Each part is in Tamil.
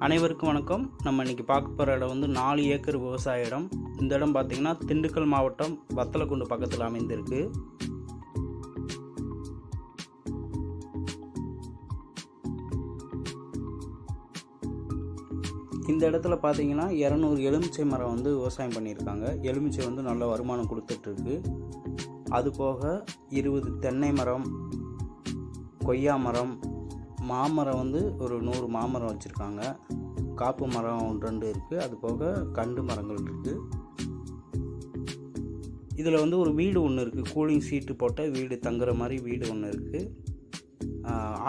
அனைவருக்கும் வணக்கம். நம்ம இன்றைக்கி பார்க்க போகிற இடம் வந்து 4 ஏக்கர் விவசாய இடம். இந்த இடம் பார்த்திங்கன்னா திண்டுக்கல் மாவட்டம் வத்தலக்குண்டு பக்கத்தில் அமைந்திருக்கு. இந்த இடத்துல பார்த்தீங்கன்னா 200 எலுமிச்சை மரம் வந்து விவசாயம் பண்ணியிருக்காங்க. எலுமிச்சை வந்து நல்ல வருமானம் கொடுத்துட்ருக்கு. அதுபோக 20 தென்னை மரம், கொய்யா மரம், மாமரம் வந்து ஒரு 100 மாமரம் வச்சுருக்காங்க. காப்பு மரம் 2 இருக்குது. அது போக கண்டு மரங்கள் இருக்குது. இதில் வந்து ஒரு வீடு ஒன்று இருக்குது. கூலிங் சீட்டு போட்ட வீடு, தங்குற மாதிரி வீடு ஒன்று இருக்குது.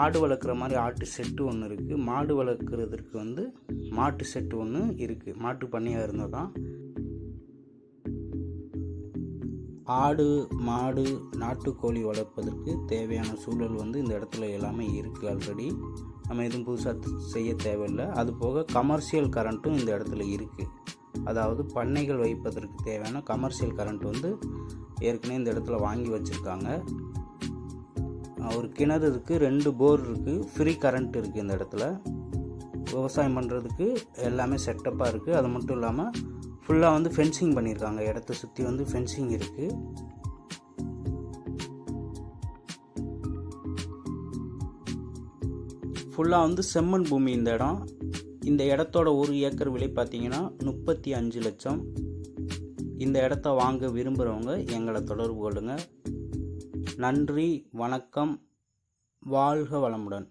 ஆடு வளர்க்குற மாதிரி ஆட்டு செட்டு ஒன்று இருக்குது. மாடு வளர்க்குறதுக்கு வந்து மாட்டு செட்டு ஒன்று இருக்குது. மாட்டு பண்ணையாக இருந்தால் தான். ஆடு, மாடு, நாட்டுக்கோழி வளர்ப்பதற்கு தேவையான சூழல் வந்து இந்த இடத்துல எல்லாமே இருக்குது. ஆல்ரெடி நம்ம எதுவும் புதுசாக செய்ய தேவையில்லை. அது போக கமர்ஷியல் கரண்ட்டும் இந்த இடத்துல இருக்குது. அதாவது பண்ணைகள் வைப்பதற்கு தேவையான கமர்ஷியல் கரண்ட் வந்து ஏற்கனவே இந்த இடத்துல வாங்கி வச்சுருக்காங்க. ஒரு கிணறு இருக்குது, 2 போர் இருக்குது, ஃப்ரீ கரண்ட் இருக்குது. இந்த இடத்துல விவசாயம் பண்ணுறதுக்கு எல்லாமே செட்டப்பாக இருக்குது. அது மட்டும் இல்லாமல் ஃபுல்லாக வந்து ஃபென்சிங் பண்ணியிருக்காங்க. இடத்த சுற்றி வந்து ஃபென்சிங் இருக்குது. ஃபுல்லாக வந்து செம்மண் பூமி இந்த இடம். இந்த இடத்தோட 1 ஏக்கர் விலை பார்த்தீங்கன்னா 35 லட்சம். இந்த இடத்த வாங்க விரும்புகிறவங்க எங்களை தொடர்பு கொள்ளுங்கள். நன்றி, வணக்கம், வாழ்க வளமுடன்.